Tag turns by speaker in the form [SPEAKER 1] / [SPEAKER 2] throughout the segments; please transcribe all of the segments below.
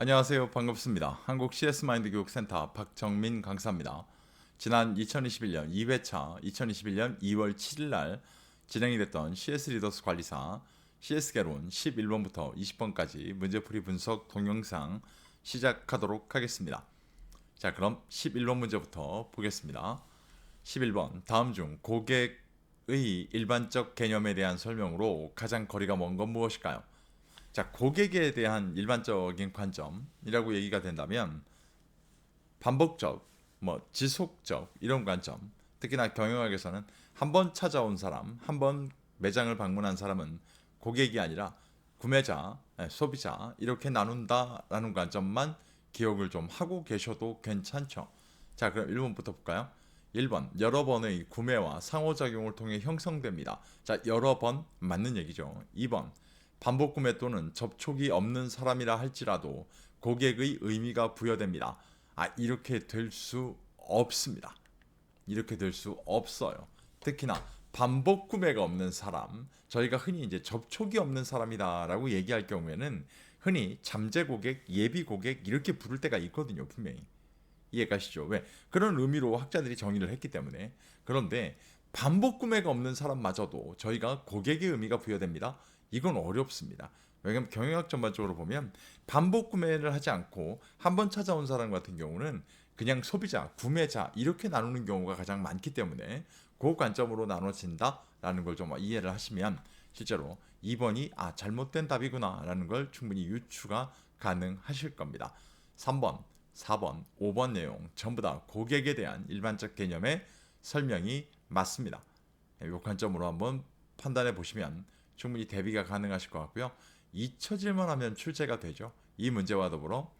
[SPEAKER 1] 안녕하세요. 반갑습니다. 한국 CS 마인드 교육센터 박정민 강사입니다. 지난 2021년 2회차 2021년 2월 7일 날 진행이 됐던 CS 리더스 관리사 CS 개론 11번부터 20번까지 문제풀이 분석 동영상 시작하도록 하겠습니다. 자, 그럼 11번 문제부터 보겠습니다. 11번 다음 중 고객의 일반적 개념에 대한 설명으로 가장 거리가 먼 건 무엇일까요? 자, 고객에 대한 일반적인 관점이라고 얘기가 된다면 반복적, 지속적 이런 관점, 특히나 경영학에서는 한 번 찾아온 사람, 한 번 매장을 방문한 사람은 고객이 아니라 구매자, 소비자 이렇게 나눈다라는 관점만 기억을 좀 하고 계셔도 괜찮죠. 자, 그럼 1번부터 볼까요? 1번, 여러 번의 구매와 상호작용을 통해 형성됩니다. 자, 여러 번 맞는 얘기죠. 2번, 반복 구매 또는 접촉이 없는 사람이라 할지라도 고객의 의미가 부여됩니다. 이렇게 될 수 없습니다. 이렇게 될 수 없어요. 특히나 반복 구매가 없는 사람, 저희가 흔히 이제 접촉이 없는 사람이다라고 얘기할 경우에는 흔히 잠재 고객, 예비 고객 이렇게 부를 때가 있거든요, 분명히. 이해가시죠? 왜? 그런 의미로 학자들이 정의를 했기 때문에. 그런데 반복 구매가 없는 사람마저도 저희가 고객의 의미가 부여됩니다. 이건 어렵습니다. 왜냐하면 경영학 전반적으로 보면 반복 구매를 하지 않고 한 번 찾아온 사람 같은 경우는 그냥 소비자, 구매자 이렇게 나누는 경우가 가장 많기 때문에 그 관점으로 나눠진다라는 걸 좀 이해를 하시면 실제로 2번이 잘못된 답이구나라는 걸 충분히 유추가 가능하실 겁니다. 3번, 4번, 5번 내용 전부 다 고객에 대한 일반적 개념의 설명이 맞습니다. 이 관점으로 한번 판단해 보시면 충분히 대비가 가능하실 것 같고요. 잊혀질만 하면 출제가 되죠. 이 문제와 더불어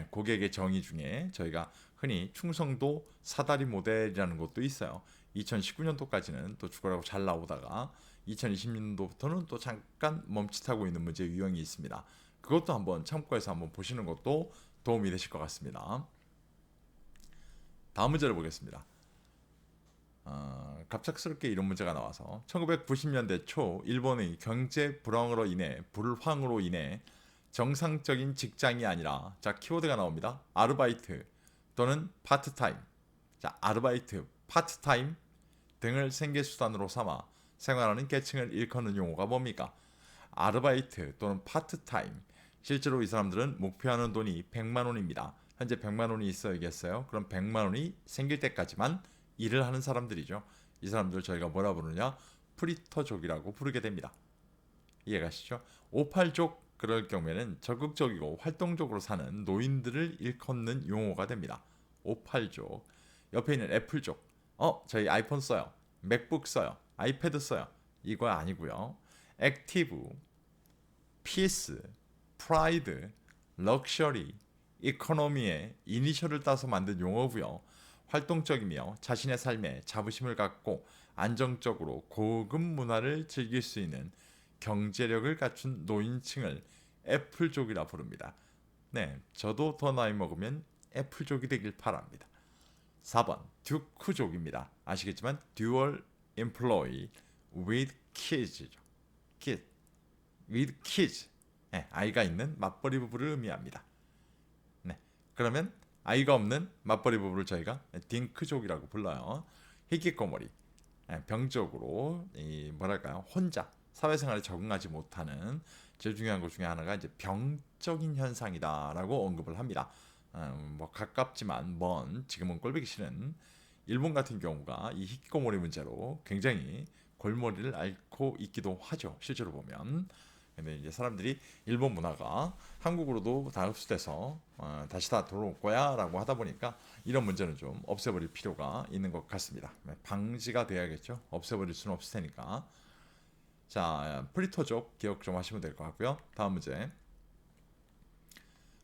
[SPEAKER 1] 고객의 정의 중에 저희가 흔히 충성도 사다리 모델이라는 것도 있어요. 2019년도까지는 또 죽어라고 잘 나오다가 2020년도부터는 또 잠깐 멈칫하고 있는 문제 유형이 있습니다. 그것도 한번 참고해서 한번 보시는 것도 도움이 되실 것 같습니다. 다음 문제를 보겠습니다. 갑작스럽게 이런 문제가 나와서 1990년대 초 일본의 경제 불황으로 인해 정상적인 직장이 아니라 키워드가 나옵니다. 아르바이트 또는 파트타임. 자, 아르바이트, 파트타임 등을 생계 수단으로 삼아 생활하는 계층을 일컫는 용어가 뭡니까? 아르바이트 또는 파트타임. 실제로 이 사람들은 목표하는 돈이 100만 원입니다. 현재 100만 원이 있어야겠어요. 그럼 100만 원이 생길 때까지만 일을 하는 사람들이죠. 이 사람들 저희가 뭐라 부르냐? 프리터족이라고 부르게 됩니다. 이해가시죠? 오팔족 그럴 경우에는 적극적이고 활동적으로 사는 노인들을 일컫는 용어가 됩니다. 오팔족. 옆에 있는 애플족. 저희 아이폰 써요. 맥북 써요. 아이패드 써요. 이거 아니고요. 액티브, 피스, 프라이드, 럭셔리, 이코노미의 이니셜을 따서 만든 용어고요. 활동적이며 자신의 삶에 자부심을 갖고 안정적으로 고급 문화를 즐길 수 있는 경제력을 갖춘 노인층을 애플족이라 부릅니다. 네, 저도 더 나이 먹으면 애플족이 되길 바랍니다. 4번 듀크족입니다. 아시겠지만 dual employee with kids죠. kid, with kids. 네, 아이가 있는 맞벌이 부부를 의미합니다. 네, 그러면 아이가 없는 맞벌이 부부를 저희가 딩크족이라고 불러요. 히키코모리, 병적으로 뭐랄까요, 혼자 사회생활에 적응하지 못하는 제일 중요한 것 중에 하나가 이제 병적인 현상이다라고 언급을 합니다. 가깝지만 먼 지금은 꼴보기 싫은 일본 같은 경우가 이 히키코모리 문제로 굉장히 골머리를 앓고 있기도 하죠. 실제로 보면. 근데 이제 사람들이 일본 문화가 한국으로도 다 흡수돼서 다시 다 돌아올 거야라고 하다 보니까 이런 문제는 좀 없애버릴 필요가 있는 것 같습니다. 방지가 돼야겠죠. 없애버릴 수는 없을 테니까. 자, 프리터족 기억 좀 하시면 될 것 같고요. 다음 문제.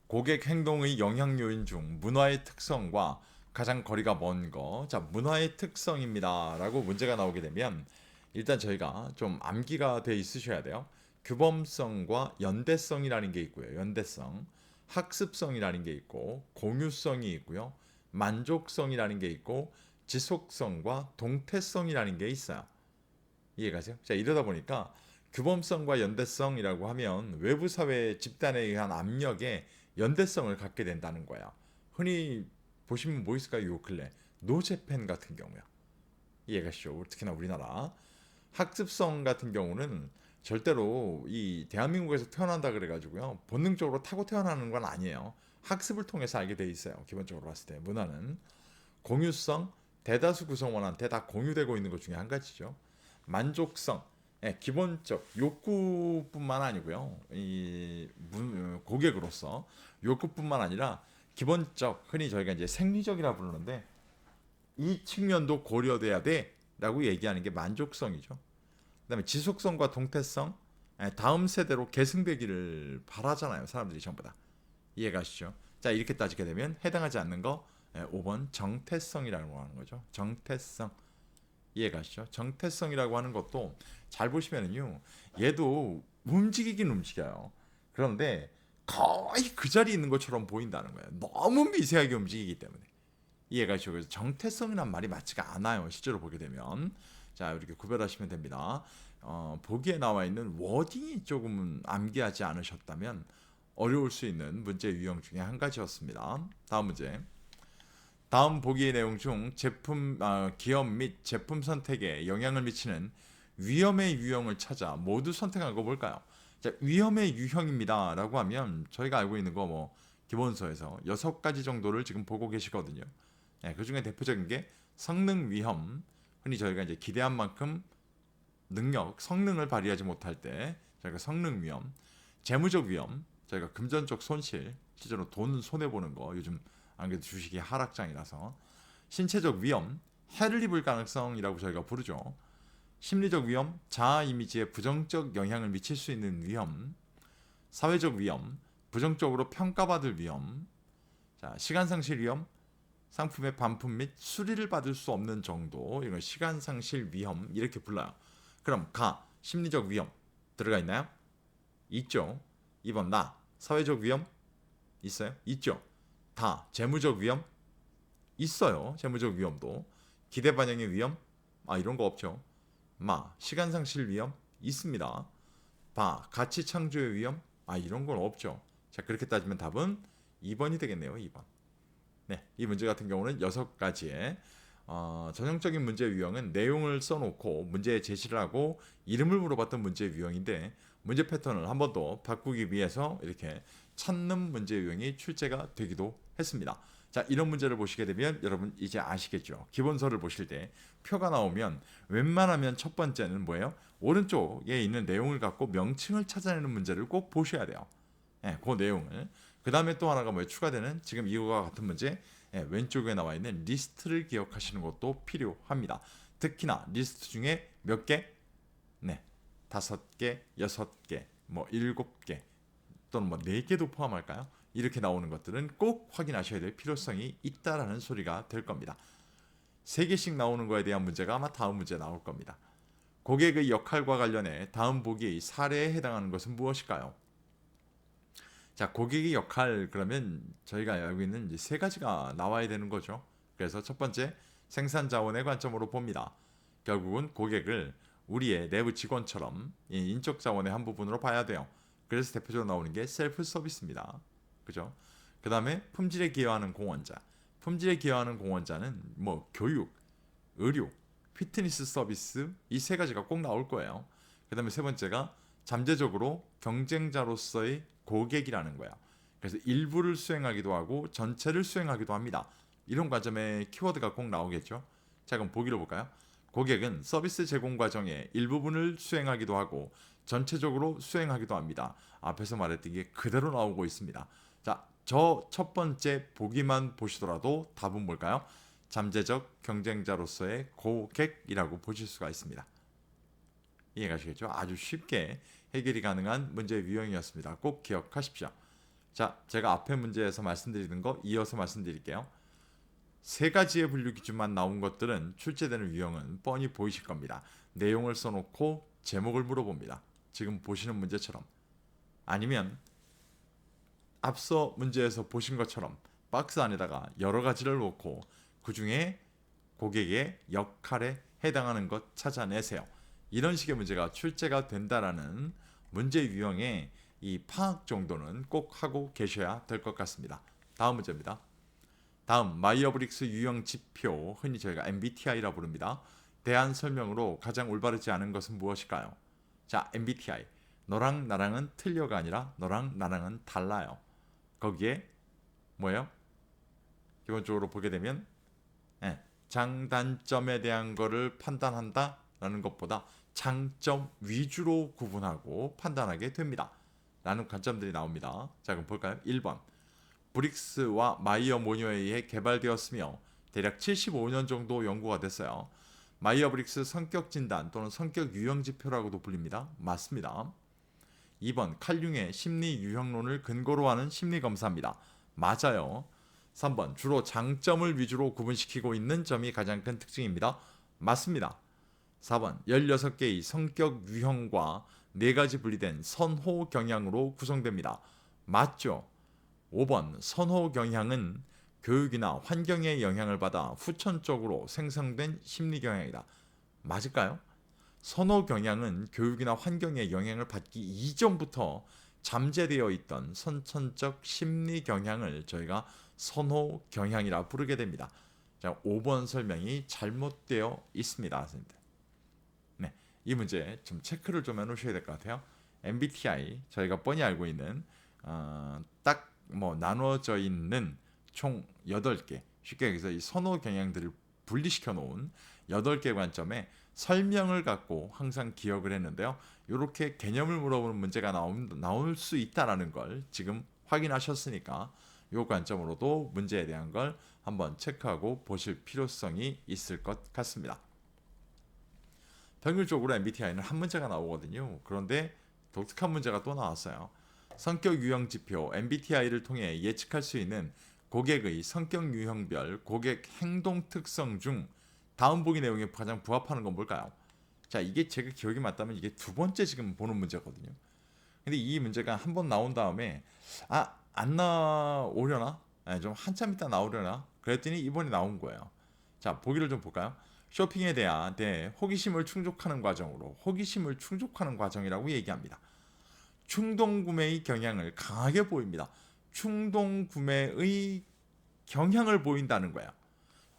[SPEAKER 1] 고객 행동의 영향 요인 중 문화의 특성과 가장 거리가 먼 거. 자, 문화의 특성입니다. 라고 문제가 나오게 되면 일단 저희가 좀 암기가 돼 있으셔야 돼요. 규범성과 연대성이라는 게 있고요. 연대성. 학습성이라는 게 있고 공유성이 있고요. 만족성이라는 게 있고 지속성과 동태성이라는 게 있어요. 이해가세요? 자, 이러다 보니까 규범성과 연대성이라고 하면 외부 사회 집단에 의한 압력에 연대성을 갖게 된다는 거야. 흔히 보시면 뭐 있을까요? 요 근래 노제팬 같은 경우요. 이해가시죠? 특히나 우리나라 학습성 같은 경우는 절대로 이 대한민국에서 태어난다 그래가지고요 본능적으로 타고 태어나는 건 아니에요. 학습을 통해서 알게 돼 있어요. 기본적으로 봤을 때 문화는 공유성, 대다수 구성원한테 다 공유되고 있는 것 중에 한 가지죠. 만족성, 기본적 욕구뿐만 아니고요. 고객으로서 욕구뿐만 아니라 기본적, 흔히 저희가 이제 생리적이라 부르는데 이 측면도 고려돼야 돼라고 얘기하는 게 만족성이죠. 그다음에 지속성과 동태성, 다음 세대로 계승되기를 바라잖아요. 사람들이 전부 다. 이해가시죠? 자, 이렇게 따지게 되면 해당하지 않는 거 5번 정태성이라고 하는 거죠. 정태성. 이해가시죠? 정태성이라고 하는 것도 잘 보시면은요. 얘도 움직이긴 움직여요. 그런데 거의 그 자리에 있는 것처럼 보인다는 거예요. 너무 미세하게 움직이기 때문에. 이해가시죠? 그래서 정태성이란 말이 맞지가 않아요. 실제로 보게 되면. 자, 이렇게 구별하시면 됩니다. 보기에 나와 있는 워딩이 조금은 암기하지 않으셨다면 어려울 수 있는 문제 유형 중에 한 가지였습니다. 다음 문제. 다음 보기의 내용 중 기업 및 제품 선택에 영향을 미치는 위험의 유형을 찾아 모두 선택한 거 뭘까요? 자, 위험의 유형입니다. 라고 하면 저희가 알고 있는 거 뭐 기본서에서 6가지 정도를 지금 보고 계시거든요. 그 중에 대표적인 게 성능 위험, 흔히 저희가 이제 기대한 만큼 능력, 성능을 발휘하지 못할 때 저희가 성능 위험, 재무적 위험, 저희가 금전적 손실, 실제로 돈 손해 보는 거 요즘 안 그래도 주식이 하락장이라서 신체적 위험, 해를 입을 가능성이라고 저희가 부르죠. 심리적 위험, 자아 이미지에 부정적 영향을 미칠 수 있는 위험, 사회적 위험, 부정적으로 평가받을 위험, 자, 시간 상실 위험, 상품의 반품 및 수리를 받을 수 없는 정도, 이런 시간 상실 위험 이렇게 불러요. 그럼 심리적 위험 들어가 있나요? 있죠. 2번 사회적 위험 있어요? 있죠. 재무적 위험 있어요. 재무적 위험도. 기대 반영의 위험 이런 거 없죠. 시간 상실 위험 있습니다. 가치 창조의 위험 이런 건 없죠. 자, 그렇게 따지면 답은 2번이 되겠네요. 2번. 네, 이 문제 같은 경우는 6가지의 전형적인 문제 유형은 내용을 써놓고 문제 제시를 하고 이름을 물어봤던 문제 유형인데 문제 패턴을 한 번 더 바꾸기 위해서 이렇게 찾는 문제 유형이 출제가 되기도 했습니다. 자, 이런 문제를 보시게 되면 여러분 이제 아시겠죠. 기본서를 보실 때 표가 나오면 웬만하면 첫 번째는 뭐예요? 오른쪽에 있는 내용을 갖고 명칭을 찾아내는 문제를 꼭 보셔야 돼요. 그 내용을. 그 다음에 또 하나가 뭐예요? 추가되는 지금 이거와 같은 문제 왼쪽에 나와 있는 리스트를 기억하시는 것도 필요합니다. 특히나 리스트 중에 몇 개? 네, 5개, 6개, 뭐 7개 또는 뭐 4개도 포함할까요? 이렇게 나오는 것들은 꼭 확인하셔야 될 필요성이 있다라는 소리가 될 겁니다. 3개씩 나오는 거에 대한 문제가 아마 다음 문제에 나올 겁니다. 고객의 역할과 관련해 다음 보기의 사례에 해당하는 것은 무엇일까요? 자, 고객의 역할 그러면 저희가 알고 있는 이제 3가지가 나와야 되는 거죠. 그래서 첫 번째 생산 자원의 관점으로 봅니다. 결국은 고객을 우리의 내부 직원처럼 인적 자원의 한 부분으로 봐야 돼요. 그래서 대표적으로 나오는 게 셀프 서비스입니다. 그죠? 그 다음에 품질에 기여하는 공헌자. 품질에 기여하는 공헌자는 뭐 교육, 의료, 피트니스 서비스 이 3가지가 꼭 나올 거예요. 그 다음에 세 번째가 잠재적으로 경쟁자로서의 고객이라는 거야. 그래서 일부를 수행하기도 하고 전체를 수행하기도 합니다. 이런 과점에 키워드가 꼭 나오겠죠. 자, 그럼 보기로 볼까요? 고객은 서비스 제공 과정의 일부분을 수행하기도 하고 전체적으로 수행하기도 합니다. 앞에서 말했던 게 그대로 나오고 있습니다. 자, 저 첫 번째 보기만 보시더라도 답은 뭘까요? 잠재적 경쟁자로서의 고객이라고 보실 수가 있습니다. 이해가시겠죠? 아주 쉽게 해결이 가능한 문제 유형이었습니다. 꼭 기억하십시오. 자, 제가 앞에 문제에서 말씀드리는 거 이어서 말씀드릴게요. 3가지의 분류 기준만 나온 것들은 출제되는 유형은 뻔히 보이실 겁니다. 내용을 써놓고 제목을 물어봅니다. 지금 보시는 문제처럼. 아니면 앞서 문제에서 보신 것처럼 박스 안에다가 여러 가지를 놓고 그 중에 고객의 역할에 해당하는 것 찾아내세요. 이런 식의 문제가 출제가 된다라는 문제 유형의 이 파악 정도는 꼭 하고 계셔야 될 것 같습니다. 다음 문제입니다. 다음 마이어브릭스 유형 지표, 흔히 저희가 MBTI라 부릅니다. 대안 설명으로 가장 올바르지 않은 것은 무엇일까요? 자, MBTI. 너랑 나랑은 틀려가 아니라 너랑 나랑은 달라요. 거기에 뭐예요? 기본적으로 보게 되면 장단점에 대한 거를 판단한다 라는 것보다 장점 위주로 구분하고 판단하게 됩니다. 라는 관점들이 나옵니다. 자, 그럼 볼까요? 1번. 브릭스와 마이어 모니어에 의해 개발되었으며 대략 75년 정도 연구가 됐어요. 마이어 브릭스 성격 진단 또는 성격 유형 지표라고도 불립니다. 맞습니다. 2번. 칼 융의 심리 유형론을 근거로 하는 심리 검사입니다. 맞아요. 3번. 주로 장점을 위주로 구분시키고 있는 점이 가장 큰 특징입니다. 맞습니다. 4번. 16개의 성격 유형과 4가지 분리된 선호 경향으로 구성됩니다. 맞죠? 5번. 선호 경향은 교육이나 환경의 영향을 받아 후천적으로 생성된 심리 경향이다. 맞을까요? 선호 경향은 교육이나 환경의 영향을 받기 이전부터 잠재되어 있던 선천적 심리 경향을 저희가 선호 경향이라 부르게 됩니다. 자, 5번 설명이 잘못되어 있습니다. 네, 이 문제 좀 체크를 좀 해놓으셔야 될 것 같아요. MBTI 저희가 뻔히 알고 있는 딱 뭐 나누어져 있는 총 8개, 쉽게 얘기해서 이 선호 경향들을 분리시켜 놓은 8개 관점에 설명을 갖고 항상 기억을 했는데요. 이렇게 개념을 물어보는 문제가 나올 수 있다는 걸 지금 확인하셨으니까 이 관점으로도 문제에 대한 걸 한번 체크하고 보실 필요성이 있을 것 같습니다. 평균적으로 MBTI는 한 문제가 나오거든요. 그런데 독특한 문제가 또 나왔어요. 성격 유형 지표 MBTI를 통해 예측할 수 있는 고객의 성격 유형별 고객 행동 특성 중 다음 보기 내용에 가장 부합하는 건 뭘까요? 자, 이게 제가 기억이 맞다면 이게 두 번째 지금 보는 문제거든요. 근데 이 문제가 한 번 나온 다음에 안 나오려나? 좀 한참 있다 나오려나? 그랬더니 이번에 나온 거예요. 자, 보기를 좀 볼까요? 쇼핑에 대한 호기심을 충족하는 과정으로 호기심을 충족하는 과정이라고 얘기합니다. 충동 구매의 경향을 강하게 보입니다. 충동 구매의 경향을 보인다는 거예요.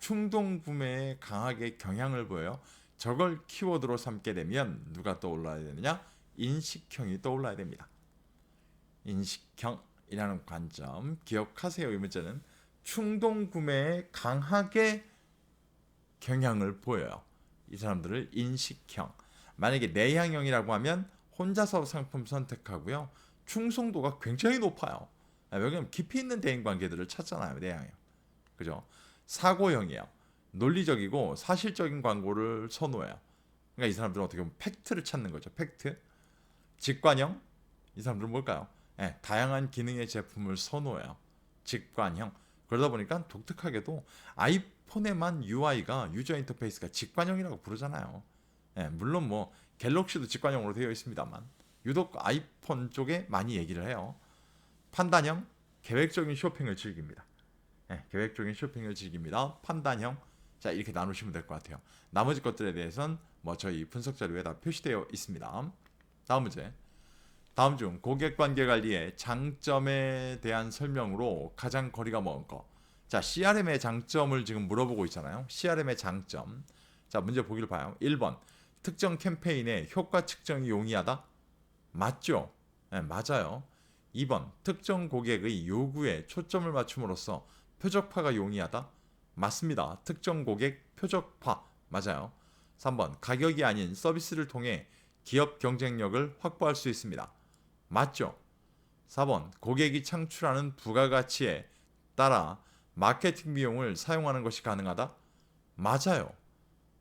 [SPEAKER 1] 충동 구매에 강하게 경향을 보여요. 저걸 키워드로 삼게 되면 누가 떠올라야 되느냐? 인식형이 떠올라야 됩니다. 인식형이라는 관점 기억하세요. 이 문제는 충동 구매에 강하게 경향을 보여요. 이 사람들을 인식형. 만약에 내향형이라고 하면 혼자서 상품 선택하고요. 충성도가 굉장히 높아요. 왜냐하면 깊이 있는 대인관계들을 찾잖아요. 내향형. 그죠? 사고형이에요. 논리적이고 사실적인 광고를 선호해요. 그러니까 이 사람들은 어떻게 보면 팩트를 찾는 거죠. 팩트. 직관형. 이 사람들은 뭘까요? 다양한 기능의 제품을 선호해요. 직관형. 그러다 보니까 독특하게도 아이폰에만 UI가 유저 인터페이스가 직관형이라고 부르잖아요. 물론 뭐 갤럭시도 직관형으로 되어 있습니다만 유독 아이폰 쪽에 많이 얘기를 해요. 판단형, 계획적인 쇼핑을 즐깁니다. 계획적인 쇼핑을 즐깁니다. 판단형. 자, 이렇게 나누시면 될 것 같아요. 나머지 것들에 대해서는 뭐 저희 분석 자료에 다 표시되어 있습니다. 다음 문제. 다음 중 고객관계 관리의 장점에 대한 설명으로 가장 거리가 먼 거. 자, CRM의 장점을 지금 물어보고 있잖아요. CRM의 장점. 자, 문제 보기를 봐요. 1번. 특정 캠페인의 효과 측정이 용이하다? 맞죠? 맞아요. 2번. 특정 고객의 요구에 초점을 맞춤으로써 표적화가 용이하다? 맞습니다. 특정 고객 표적화. 맞아요. 3번. 가격이 아닌 서비스를 통해 기업 경쟁력을 확보할 수 있습니다. 맞죠? 4번. 고객이 창출하는 부가가치에 따라 마케팅 비용을 사용하는 것이 가능하다? 맞아요.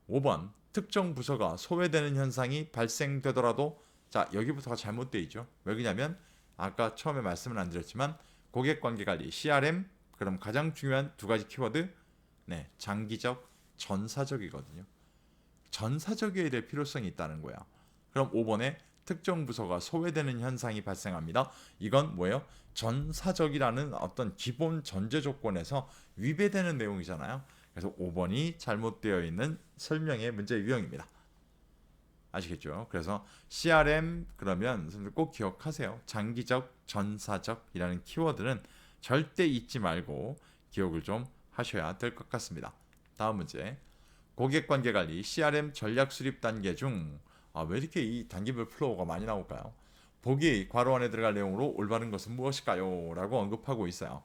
[SPEAKER 1] 5번. 특정 부서가 소외되는 현상이 발생되더라도 자, 여기부터가 잘못되어 있죠. 왜 그러냐면 아까 처음에 말씀을 안 드렸지만 고객관계관리 CRM 그럼 가장 중요한 두 가지 키워드 장기적, 전사적이거든요. 전사적이어야 될 필요성이 있다는 거야. 그럼 5번에 특정 부서가 소외되는 현상이 발생합니다. 이건 뭐예요? 전사적이라는 어떤 기본 전제 조건에서 위배되는 내용이잖아요. 그래서 5번이 잘못되어 있는 설명의 문제 유형입니다. 아시겠죠? 그래서 CRM 그러면 선생님들 꼭 기억하세요. 장기적, 전사적이라는 키워드는 절대 잊지 말고 기억을 좀 하셔야 될 것 같습니다. 다음 문제. 고객관계 관리 CRM 전략 수립 단계 중 왜 이렇게 이 단계별 플로우가 많이 나올까요? 보기 괄호 안에 들어갈 내용으로 올바른 것은 무엇일까요? 라고 언급하고 있어요.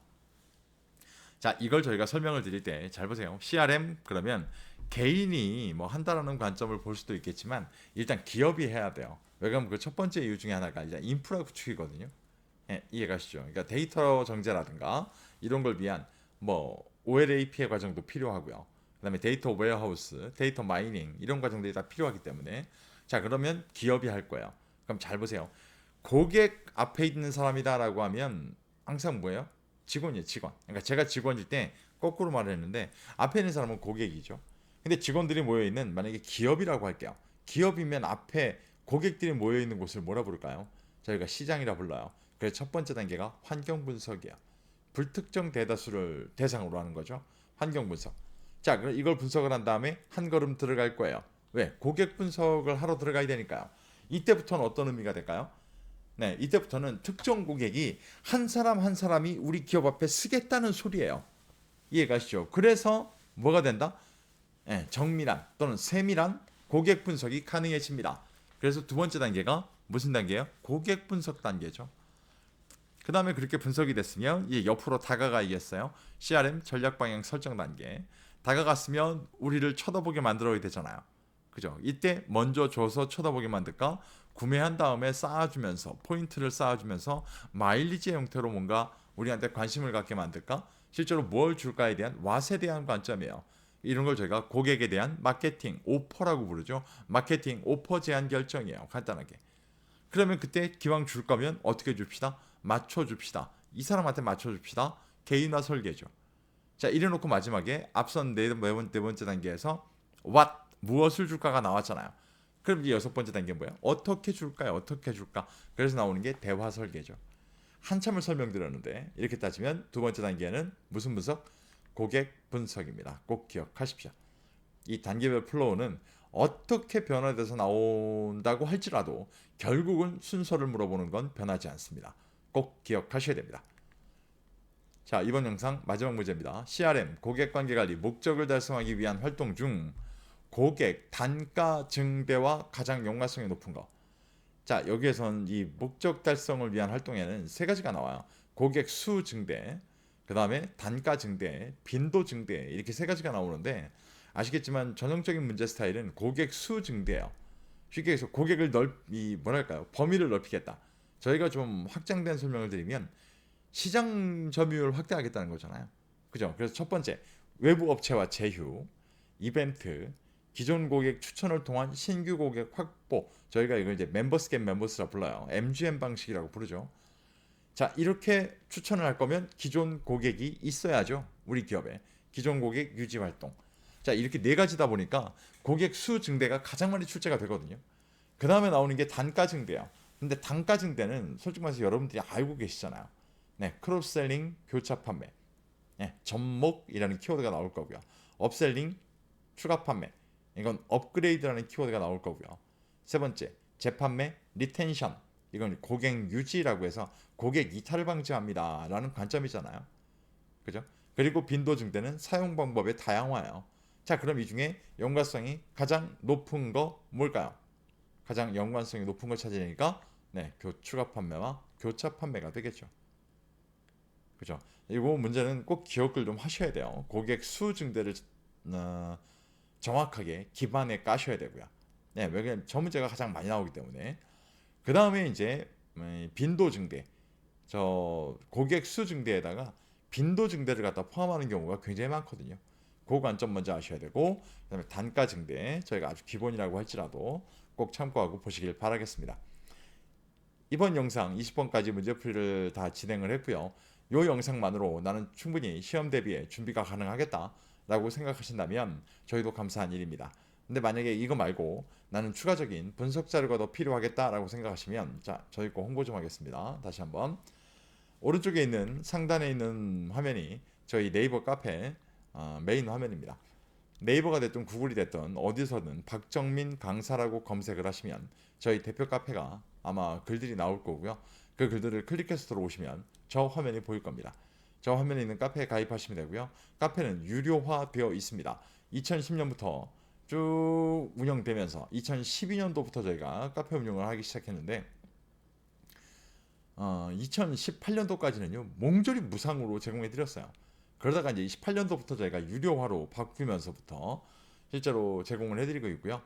[SPEAKER 1] 자, 이걸 저희가 설명을 드릴 때 잘 보세요. CRM 그러면 개인이 뭐 한다라는 관점을 볼 수도 있겠지만 일단 기업이 해야 돼요. 왜냐하면 그 첫 번째 이유 중에 하나가 일단 인프라 구축이거든요. 예, 이해가시죠? 그러니까 데이터 정제라든가 이런 걸 위한 뭐 OLAP의 과정도 필요하고요. 그다음에 데이터 웨어하우스, 데이터 마이닝 이런 과정들이 다 필요하기 때문에 자 그러면 기업이 할 거예요. 그럼 잘 보세요. 고객 앞에 있는 사람이다라고 하면 항상 뭐예요? 직원이에요, 직원. 그러니까 제가 직원일 때 거꾸로 말을 했는데 앞에 있는 사람은 고객이죠. 근데 직원들이 모여 있는 만약에 기업이라고 할게요. 기업이면 앞에 고객들이 모여 있는 곳을 뭐라 부를까요? 저희가 시장이라 불러요. 그래서 첫 번째 단계가 환경 분석이에요. 불특정 대다수를 대상으로 하는 거죠. 환경 분석. 자, 그럼 이걸 분석을 한 다음에 한 걸음 들어갈 거예요. 왜? 고객 분석을 하러 들어가야 되니까요. 이때부터는 어떤 의미가 될까요? 네, 이때부터는 특정 고객이 한 사람 한 사람이 우리 기업 앞에 쓰겠다는 소리예요. 이해가시죠? 그래서 뭐가 된다? 네, 정밀한 또는 세밀한 고객 분석이 가능해집니다. 그래서 두 번째 단계가 무슨 단계예요? 고객 분석 단계죠. 그 다음에 그렇게 분석이 됐으면 이제 옆으로 다가가야겠어요. CRM 전략 방향 설정 단계. 다가갔으면 우리를 쳐다보게 만들어야 되잖아요. 그죠? 이때 먼저 줘서 쳐다보게 만들까? 구매한 다음에 쌓아주면서 포인트를 쌓아주면서 마일리지 형태로 뭔가 우리한테 관심을 갖게 만들까? 실제로 뭘 줄까에 대한 왓에 대한 관점이에요. 이런 걸 저희가 고객에 대한 마케팅 오퍼라고 부르죠. 마케팅 오퍼 제한 결정이에요. 간단하게. 그러면 그때 기왕 줄 거면 어떻게 줍시다? 맞춰줍시다. 이 사람한테 맞춰줍시다. 개인화 설계죠. 자, 이래놓고 마지막에 앞선 네 번째 단계에서 what, 무엇을 줄까가 나왔잖아요. 그럼 이제 여섯 번째 단계는 뭐야? 어떻게 줄까요? 어떻게 줄까? 그래서 나오는 게 대화 설계죠. 한참을 설명드렸는데 이렇게 따지면 두 번째 단계는 무슨 분석? 고객 분석입니다. 꼭 기억하십시오. 이 단계별 플로우는 어떻게 변화돼서 나온다고 할지라도 결국은 순서를 물어보는 건 변하지 않습니다. 꼭 기억하셔야 됩니다. 자, 이번 영상 마지막 문제입니다. CRM, 고객관계관리, 목적을 달성하기 위한 활동 중 고객 단가 증대와 가장 연관성이 높은 거. 자, 여기에선 이 목적 달성을 위한 활동에는 세 가지가 나와요. 고객 수 증대, 그 다음에 단가 증대, 빈도 증대 이렇게 세 가지가 나오는데 아시겠지만 전형적인 문제 스타일은 고객 수 증대예요. 쉽게 해서 고객을 뭐랄까요? 범위를 넓히겠다. 저희가 좀 확장된 설명을 드리면 시장 점유율을 확대하겠다는 거잖아요. 그죠? 그래서 첫 번째, 외부 업체와 제휴, 이벤트, 기존 고객 추천을 통한 신규 고객 확보. 저희가 이걸 이제 멤버스 겟 멤버스라 불러요. MGM 방식이라고 부르죠. 자, 이렇게 추천을 할 거면 기존 고객이 있어야죠. 우리 기업에. 기존 고객 유지 활동. 자, 이렇게 네 가지다 보니까 고객 수 증대가 가장 많이 출제가 되거든요. 그 다음에 나오는 게 단가 증대예요. 근데 단가 증대는 솔직히 말해서 여러분들이 알고 계시잖아요. 네, 크로스셀링, 교차 판매, 네, 접목이라는 키워드가 나올 거고요. 업셀링, 추가 판매, 이건 업그레이드라는 키워드가 나올 거고요. 세 번째, 재판매, 리텐션, 이건 고객 유지라고 해서 고객 이탈을 방지합니다라는 관점이잖아요. 그죠? 그리고 빈도 증대는 사용 방법의 다양화예요. 자, 그럼 이 중에 연관성이 가장 높은 거 뭘까요? 가장 연관성이 높은 걸 찾으니까 네, 추가 판매와 교차 판매가 되겠죠. 그죠? 이거 문제는 꼭 기억을 좀 하셔야 돼요. 고객 수 증대를 정확하게 기반에 까셔야 되고요. 네, 왜냐면 저 문제가 가장 많이 나오기 때문에. 그 다음에 이제 빈도 증대, 저 고객 수 증대에다가 빈도 증대를 갖다 포함하는 경우가 굉장히 많거든요. 그 관점 먼저 아셔야 되고, 그다음에 단가 증대, 저희가 아주 기본이라고 할지라도 꼭 참고하고 보시길 바라겠습니다. 이번 영상 20번까지 문제풀이를 다 진행을 했고요. 이 영상만으로 나는 충분히 시험 대비에 준비가 가능하겠다라고 생각하신다면 저희도 감사한 일입니다. 근데 만약에 이거 말고 나는 추가적인 분석 자료가 더 필요하겠다라고 생각하시면 자, 저희 거 홍보 좀 하겠습니다. 다시 한번 오른쪽에 있는 상단에 있는 화면이 저희 네이버 카페 메인 화면입니다. 네이버가 됐든 구글이 됐든 어디서든 박정민 강사라고 검색을 하시면 저희 대표 카페가 아마 글들이 나올 거고요. 그 글들을 클릭해서 들어오시면 저 화면이 보일 겁니다. 저 화면에 있는 카페에 가입하시면 되고요. 카페는 유료화되어 있습니다. 2010년부터 쭉 운영되면서 2012년도부터 저희가 카페 운영을 하기 시작했는데 2018년도까지는요 몽졸이 무상으로 제공해 드렸어요. 그러다가 이제 18년도부터 저희가 유료화로 바꾸면서부터 실제로 제공을 해드리고 있고요.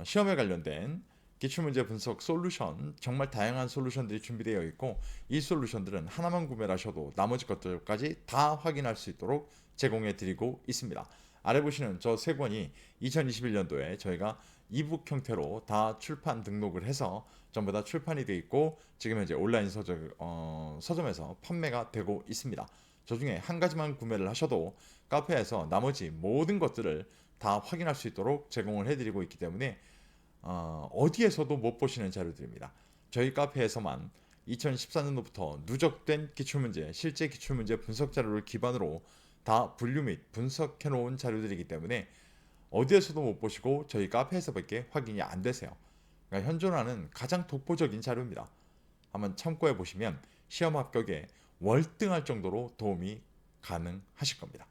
[SPEAKER 1] 시험에 관련된 기출문제 분석 솔루션 정말 다양한 솔루션들이 준비되어 있고 이 솔루션들은 하나만 구매를 하셔도 나머지 것들까지 다 확인할 수 있도록 제공해 드리고 있습니다. 아래 보시는 저 세 권이 2021년도에 저희가 이북 형태로 다 출판 등록을 해서 전부 다 출판이 되어 있고 지금 현재 온라인 서점에서 판매가 되고 있습니다. 저 중에 한 가지만 구매를 하셔도 카페에서 나머지 모든 것들을 다 확인할 수 있도록 제공을 해드리고 있기 때문에 어디에서도 못 보시는 자료들입니다. 저희 카페에서만 2014년도부터 누적된 기출문제, 실제 기출문제 분석 자료를 기반으로 다 분류 및 분석해 놓은 자료들이기 때문에 어디에서도 못 보시고 저희 카페에서밖에 확인이 안 되세요. 그러니까 현존하는 가장 독보적인 자료입니다. 한번 참고해 보시면 시험 합격에 월등할 정도로 도움이 가능하실 겁니다.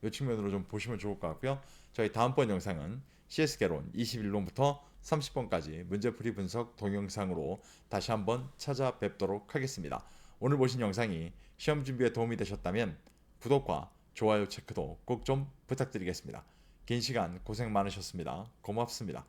[SPEAKER 1] 이 측면으로 좀 보시면 좋을 것 같고요. 저희 다음번 영상은 CS 개론 21번부터 30번까지 문제풀이 분석 동영상으로 다시 한번 찾아뵙도록 하겠습니다. 오늘 보신 영상이 시험 준비에 도움이 되셨다면 구독과 좋아요 체크도 꼭 좀 부탁드리겠습니다. 긴 시간 고생 많으셨습니다. 고맙습니다.